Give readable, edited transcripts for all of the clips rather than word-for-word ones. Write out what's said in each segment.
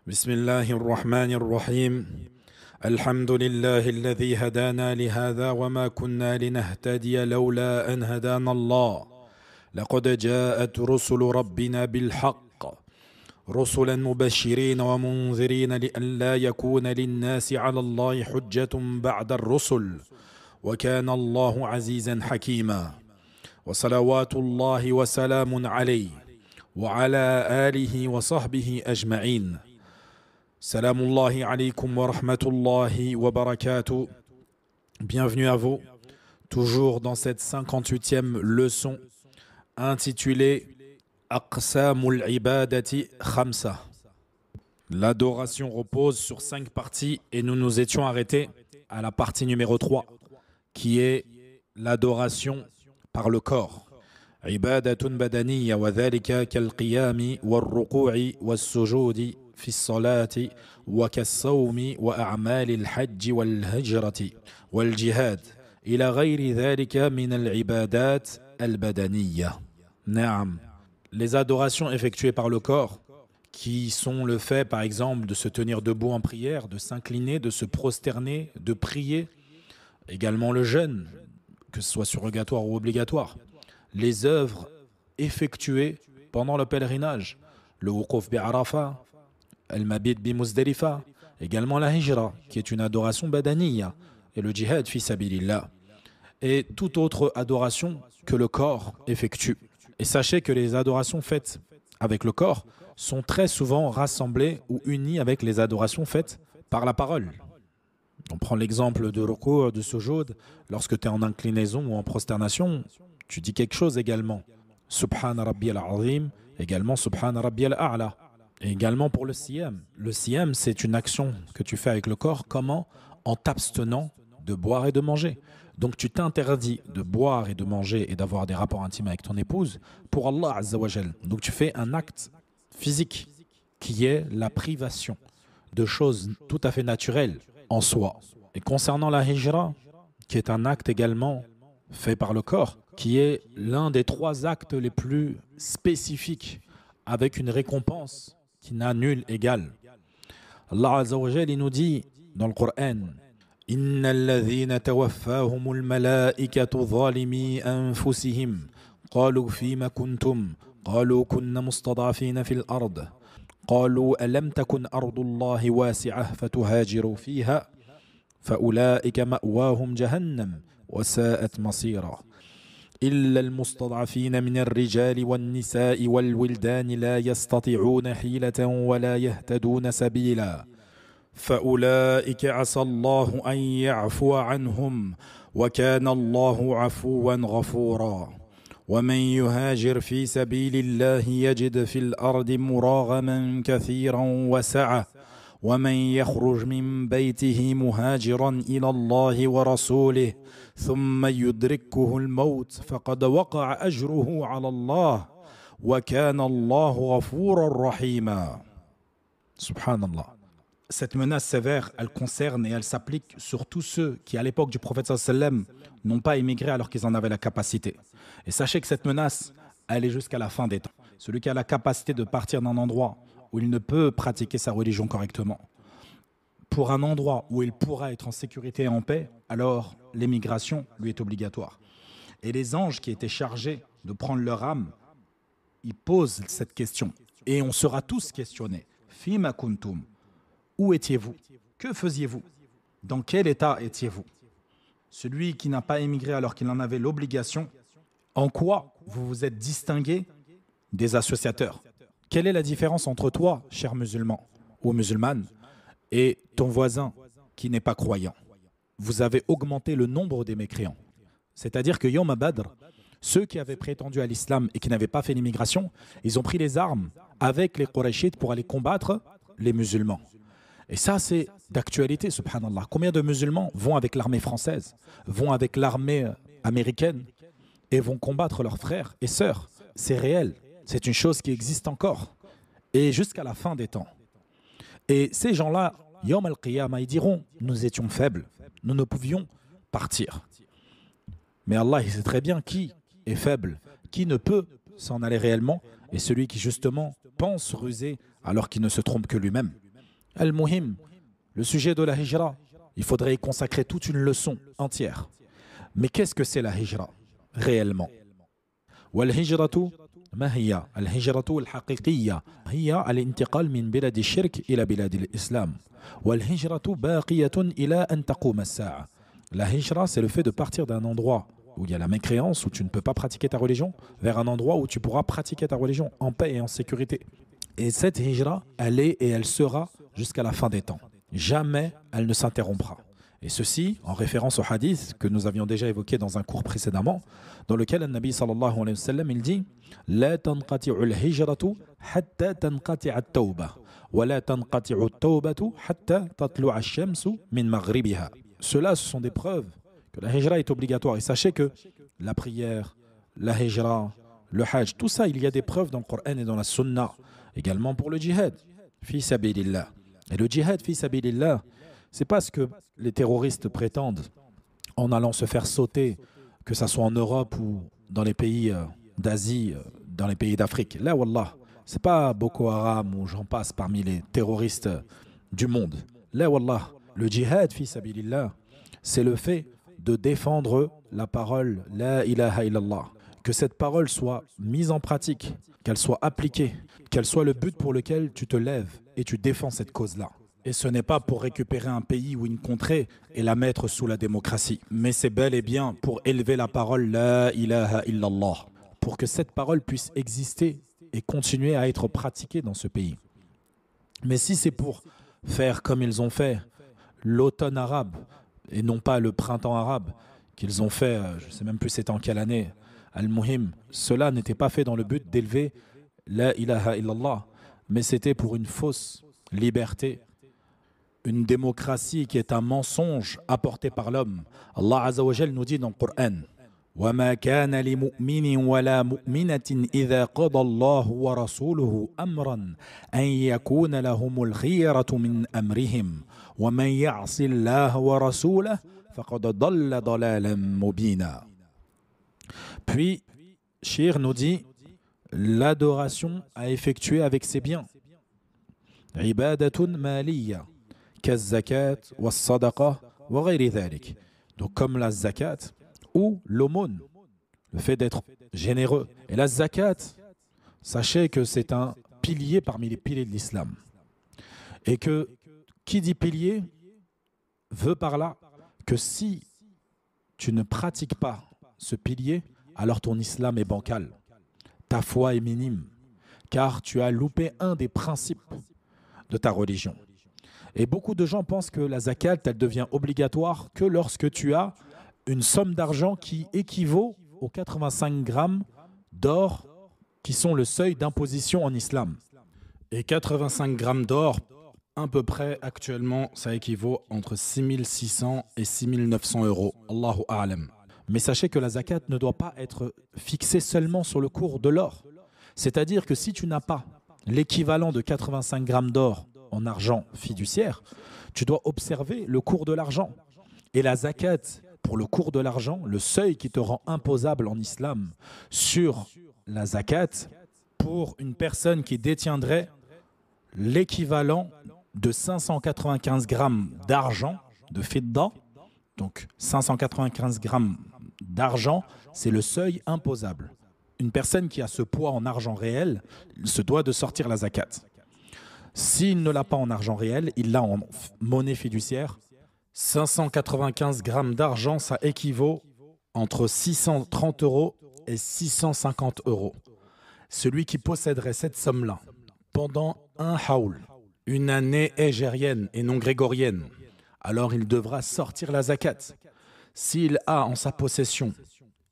بسم الله الرحمن الرحيم الحمد لله الذي هدانا لهذا وما كنا لنهتدي لولا أن هدانا الله لقد جاءت رسل ربنا بالحق رسلا مبشرين ومنذرين لئلا يكون للناس على الله حجة بعد الرسل وكان الله عزيزا حكيما وصلوات الله وسلام عليه وعلى آله وصحبه أجمعين. Salamullahi alaykum wa rahmatullahi wa barakatuh. Bienvenue à vous, toujours dans cette 58e leçon intitulée Aqsamul ibadati khamsa. L'adoration repose sur 5 parties et nous nous étions arrêtés à la partie numéro 3 qui est l'adoration par le corps. Ibadatun badaniyya wa dhalika kal qiyami wal ruku'i was sujudi في الصلاة وكالصوم وأعمال الحج والهجرة والجهاد إلى غير ذلك من العبادات البدنية. نعم. Les adorations effectuées par le corps, qui sont le fait par exemple de se tenir debout en prière, de s'incliner, de se prosterner, de prier, également le jeûne, que ce soit surrogatoire ou obligatoire, les œuvres effectuées pendant le pèlerinage, le wuquf bi Arafah, Al-Mabid bi Muzdalifa, également la Hijra, qui est une adoration badaniya, et le djihad fi sabilillah, et toute autre adoration que le corps effectue. Et sachez que les adorations faites avec le corps sont très souvent rassemblées ou unies avec les adorations faites par la parole. On prend l'exemple de ruku', de sujoud, lorsque tu es en inclinaison ou en prosternation, tu dis quelque chose également. Subhana Rabbiyal Azim, également Subhana Rabbiyal A'la. Et également pour le siyam. Le siyam, c'est une action que tu fais avec le corps. Comment? En t'abstenant de boire et de manger. Donc tu t'interdis de boire et de manger et d'avoir des rapports intimes avec ton épouse pour Allah Azza wa Jal. Donc tu fais un acte physique qui est la privation de choses tout à fait naturelles en soi. Et concernant la hijra, qui est un acte également fait par le corps, qui est l'un des 3 actes les plus spécifiques avec une récompense qui n'a nul égal. Allah Azza wa Jal nous dit dans le Coran إن الذين توفاهم الملائكة ظالمي أنفسهم قالوا فيما كنتم قالوا كنا مستضعفين في الأرض قالوا ألم تكن أرض الله واسعة فتهاجروا فيها فأولئك مأواهم جهنم وساءت مصيرا إلا المستضعفين من الرجال والنساء والولدان لا يستطيعون حيلة ولا يهتدون سبيلا فأولئك عسى الله أن يعفو عنهم وكان الله عفوا غفورا ومن يهاجر في سبيل الله يجد في الأرض مراغما كثيرا وسعة ومن يخرج من بيته مهاجرا إلى الله ورسوله ثم يدركه الموت فقد وقع أجره على الله وكان الله غفورا رحيما. Subhanallah. Cette menace sévère, elle concerne et elle s'applique sur tous ceux qui, à l'époque du prophète sallallahu alayhi wa sallam, n'ont pas émigré alors qu'ils en avaient la capacité. Et sachez que cette menace, elle est jusqu'à la fin des temps. Celui qui a la capacité de partir d'un endroit où il ne peut pratiquer sa religion correctement, pour un endroit où il pourra être en sécurité et en paix, alors l'émigration lui est obligatoire. Et les anges qui étaient chargés de prendre leur âme, ils posent cette question. Et on sera tous questionnés. Fima kuntum. Où étiez-vous? Que faisiez-vous? Dans quel état étiez-vous? Celui qui n'a pas émigré alors qu'il en avait l'obligation, en quoi vous vous êtes distingué des associateurs? Quelle est la différence entre toi, cher musulman ou musulmane, et ton voisin qui n'est pas croyant? Vous avez augmenté le nombre des mécréants. C'est-à-dire que Yom Badr, ceux qui avaient prétendu à l'islam et qui n'avaient pas fait l'immigration, ils ont pris les armes avec les Qurayshites pour aller combattre les musulmans. Et ça, c'est d'actualité, subhanallah. Combien de musulmans vont avec l'armée française, vont avec l'armée américaine et vont combattre leurs frères et sœurs? C'est réel. C'est une chose qui existe encore. Et jusqu'à la fin des temps. Et ces gens-là, Yom al-Qiyamah, ils diront, nous étions faibles, nous ne pouvions partir. Mais Allah, il sait très bien qui est faible, qui ne peut s'en aller réellement, et celui qui justement pense ruser alors qu'il ne se trompe que lui-même. Al-Muhim, le sujet de la hijra, il faudrait y consacrer toute une leçon entière. Mais qu'est-ce que c'est la hijra réellement? والهجرة ما هي؟ الهجرة الحقيقية هي الانتقال من بلاد الشرك إلى بلاد الإسلام. والهجرة باقية إلى أن تقوم الساعة. La hijra, c'est le fait de partir d'un endroit où il y a la mécréance, où tu ne peux pas pratiquer ta religion, vers un endroit où tu pourras pratiquer ta religion en paix et en sécurité. Et cette hijra, elle est et elle sera jusqu'à la fin des temps. Jamais elle ne s'interrompra. Et ceci en référence au hadith que nous avions déjà évoqué dans un cours précédemment, dans lequel le Nabi sallallahu alayhi wa sallam il dit لا تنقطع الهجرة حتى تنقطع التوبة ولا تنقطع التوبة حتى تطلع الشمس من مغربها. Cela, ce sont des preuves que la hijra est obligatoire. Et sachez que la prière, la hijra, le hajj, tout ça, il y a des preuves dans le Coran et dans la sunna. Également pour le djihad, fi sabilillah. Et le djihad, fi sabilillah, c'est pas ce que les terroristes prétendent en allant se faire sauter, que ce soit en Europe ou dans les pays d'Asie, dans les pays d'Afrique. Là, wallah, c'est pas Boko Haram ou j'en passe parmi les terroristes du monde. Là, wallah, le djihad, fi sabilillah, c'est le fait de défendre la parole La ilaha illallah. Que cette parole soit mise en pratique, qu'elle soit appliquée, qu'elle soit le but pour lequel tu te lèves et tu défends cette cause-là. Et ce n'est pas pour récupérer un pays ou une contrée et la mettre sous la démocratie, mais c'est bel et bien pour élever la parole La ilaha illallah, pour que cette parole puisse exister et continuer à être pratiquée dans ce pays. Mais si c'est pour faire comme ils ont fait l'automne arabe et non pas le printemps arabe qu'ils ont fait, je ne sais même plus c'était en quelle année, Al-Muhim, cela n'était pas fait dans le but d'élever La ilaha illallah, mais c'était pour une fausse liberté, une démocratie qui est un mensonge apporté par l'homme. Allah Azza wa Jal nous dit dans le Coran وَمَا كَانَ لِمُؤْمِنٍ وَلَا مُؤْمِنَةٍ إِذَا قَضَى اللَّهُ وَرَسُولُهُ أَمْرًا أَنْ يَكُونَ لَهُمُ الْخِيَرَةُ مِنْ أَمْرِهِمْ وَمَنْ يَعْصِ اللَّهَ وَرَسُولَهُ فَقَدْ ضَلَّ ضَلَالًا مُبِينًا. Puis, Shir nous dit l'adoration à effectuer avec ses biens. عِبَادَةٌ مَالِيَّةٌ كالزكاة والصدقة وغير ذلك. Donc comme la zakat ou l'aumône, le fait d'être généreux. Et la zakat, sachez que c'est un pilier parmi les piliers de l'islam. Et que qui dit pilier veut par là que si tu ne pratiques pas ce pilier, alors ton islam est bancal. Ta foi est minime, car tu as loupé un des principes de ta religion. Et beaucoup de gens pensent que la zakat, elle devient obligatoire que lorsque tu as une somme d'argent qui équivaut aux 85 grammes d'or qui sont le seuil d'imposition en islam. Et 85 grammes d'or, à peu près actuellement, ça équivaut entre 6600 et 6900 euros. Allahu a'lam. Mais sachez que la zakat ne doit pas être fixée seulement sur le cours de l'or. C'est-à-dire que si tu n'as pas l'équivalent de 85 grammes d'or en argent fiduciaire, tu dois observer le cours de l'argent. Et la zakat, pour le cours de l'argent, le seuil qui te rend imposable en islam sur la zakat, pour une personne qui détiendrait l'équivalent de 595 grammes d'argent, de fidda, donc 595 grammes d'argent, c'est le seuil imposable. Une personne qui a ce poids en argent réel se doit de sortir la zakat. S'il ne l'a pas en argent réel, il l'a en monnaie fiduciaire. 595 grammes d'argent, ça équivaut entre 630 euros et 650 euros. Celui qui posséderait cette somme-là pendant un haoul, une année hégérienne et non grégorienne, alors il devra sortir la zakat. S'il a en sa possession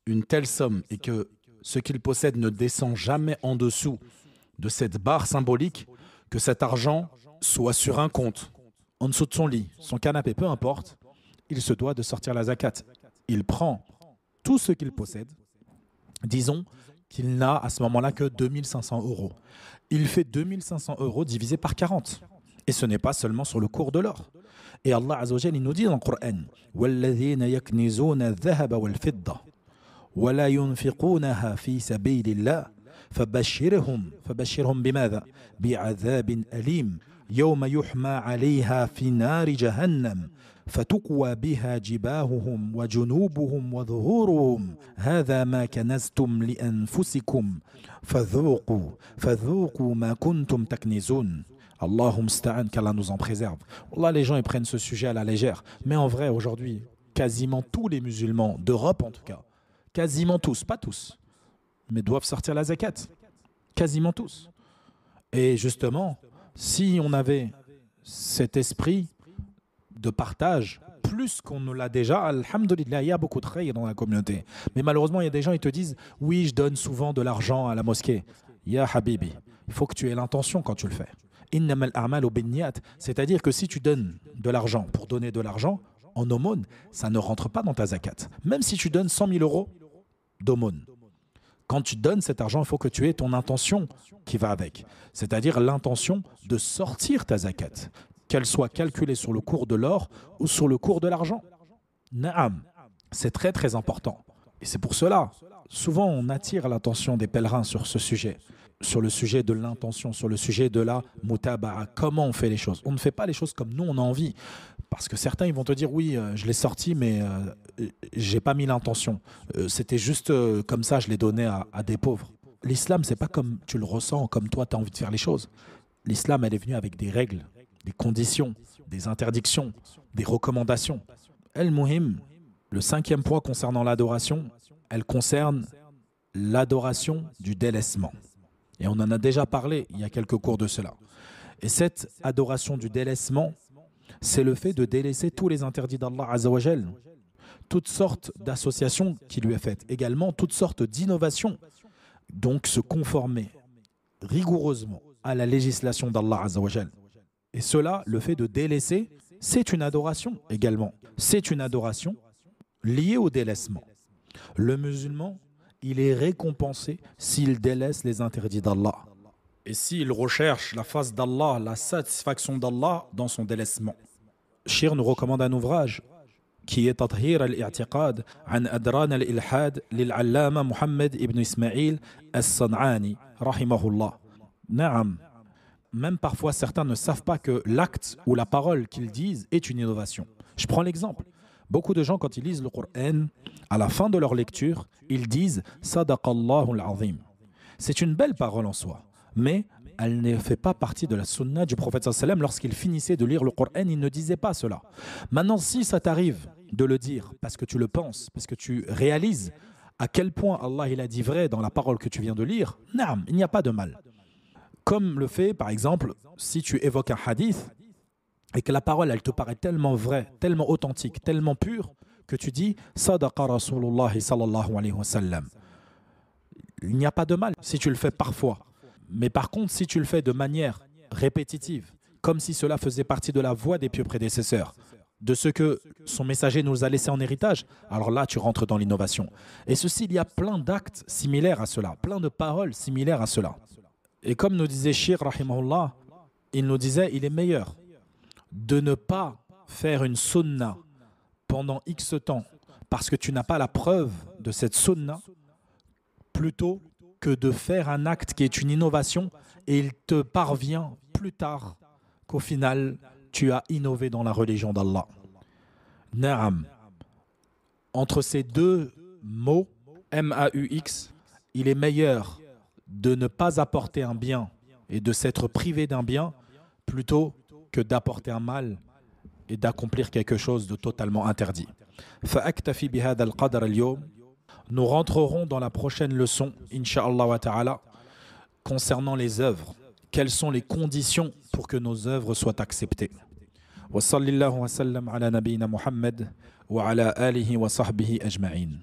une telle somme et que ce qu'il possède ne descend jamais en dessous de cette barre symbolique, que cet argent soit sur un compte, en dessous de son lit, son canapé, peu importe, il se doit de sortir la zakat. Il prend tout ce qu'il possède, disons qu'il n'a à ce moment-là que 2500 euros. Il fait 2500 euros divisé par 40. Et ce n'est pas seulement sur le cours de l'or. Et Allah Azza wa Jalla nous dit dans le Coran وَالَّذِينَ يَكْنِزُونَ الذَّهَبَ وَالْفِضَّةَ وَلَا يُنْفِقُونَهَا فِي سَبِيلِ اللَّهِ فَبَشِّرْهُمْ بِمَاذَا بِعَذَابٍ أَلِيمٍ يوم يحمى عليها في نار جهنم فتكوى بها جباههم وجنوبهم وظهورهم هذا ما كنزتم لأنفسكم فذوقوا ما كنتم تكنزون. Allahumma musta'an, qu'Allah nous en préserve. Wallah, les gens ils prennent ce sujet à la légère. Mais en vrai, aujourd'hui, quasiment tous les musulmans, d'Europe en tout cas, quasiment tous, pas tous, mais doivent sortir la zakat. Quasiment tous. Et justement, si on avait cet esprit de partage, plus qu'on ne l'a déjà, alhamdoulilah, il y a beaucoup de khayr dans la communauté. Mais malheureusement, il y a des gens qui te disent « Oui, je donne souvent de l'argent à la mosquée. » Ya habibi, il faut que tu aies l'intention quand tu le fais. Innamal a'malu binniyat, c'est-à-dire que si tu donnes de l'argent pour donner de l'argent, en aumône, ça ne rentre pas dans ta zakat. Même si tu donnes 100 000 euros d'aumône. Quand tu donnes cet argent, il faut que tu aies ton intention qui va avec. C'est-à-dire l'intention de sortir ta zakat, qu'elle soit calculée sur le cours de l'or ou sur le cours de l'argent. Naam, c'est très très important. Et c'est pour cela, souvent on attire l'attention des pèlerins sur ce sujet. Sur le sujet de l'intention, sur le sujet de la mutaba'a, comment on fait les choses. On ne fait pas les choses comme nous on a envie. Parce que certains ils vont te dire oui, je l'ai sorti mais j'ai pas mis l'intention. C'était juste comme ça, je l'ai donné à des pauvres. L'islam, c'est pas comme tu le ressens, comme toi tu as envie de faire les choses. L'islam, elle est venue avec des règles, des conditions, des interdictions, des recommandations. El-Muhim, le 5e point concernant l'adoration, elle concerne l'adoration du délaissement. Et on en a déjà parlé il y a quelques cours de cela. Et cette adoration du délaissement, c'est le fait de délaisser tous les interdits d'Allah Azzawajal, toutes sortes d'associations qui lui est faites, également toutes sortes d'innovations. Donc se conformer rigoureusement à la législation d'Allah Azzawajal. Et cela, le fait de délaisser, c'est une adoration également. C'est une adoration liée au délaissement. Le musulman, il est récompensé s'il délaisse les interdits d'Allah. Et s'il recherche la face d'Allah, la satisfaction d'Allah dans son délaissement. Shir nous recommande un ouvrage qui est Tathhir al-i'tiqad an adran al-ilhad lil-allama Muhammad ibn Ismail as-San'ani, rahimahullah. Naam. Même parfois, certains ne savent pas que l'acte ou la parole qu'ils disent est une innovation. Je prends l'exemple. Beaucoup de gens, quand ils lisent le Coran, à la fin de leur lecture, ils disent « Sadaqallahu al-azim ». C'est une belle parole en soi, mais elle ne fait pas partie de la sunna du prophète sallallahu alayhi wa sallam. Lorsqu'il finissait de lire le Coran, il ne disait pas cela. Maintenant, si ça t'arrive de le dire parce que tu le penses, parce que tu réalises à quel point Allah il a dit vrai dans la parole que tu viens de lire, naam, il n'y a pas de mal. Comme le fait, par exemple, si tu évoques un hadith et que la parole, elle te paraît tellement vraie, tellement authentique, tellement pure, que tu dis « Sadaqa Rasulullah sallallahu alayhi wa sallam ». Il n'y a pas de mal si tu le fais parfois. Mais par contre, si tu le fais de manière répétitive, comme si cela faisait partie de la voie des pieux prédécesseurs, de ce que son messager nous a laissé en héritage, alors là, tu rentres dans l'innovation. Et ceci, il y a plein d'actes similaires à cela, plein de paroles similaires à cela. Et comme nous disait Shir, rahimahullah, il nous disait, il est meilleur de ne pas faire une sunna pendant X temps parce que tu n'as pas la preuve de cette sunna, plutôt que de faire un acte qui est une innovation et il te parvient plus tard qu'au final, tu as innové dans la religion d'Allah. Naam. Entre ces deux mots, M-A-U-X, il est meilleur de ne pas apporter un bien et de s'être privé d'un bien plutôt que d'apporter un mal et d'accomplir quelque chose de totalement interdit. فأكتفي بهذا القدر اليوم. Nous rentrerons dans la prochaine leçon, Inch'Allah wa ta'ala, concernant les œuvres. Quelles sont les conditions pour que nos œuvres soient acceptées? Wa sallallahu wa sallam ala nabiyyina Muhammad wa ala alihi wa sahbihi ajma'in.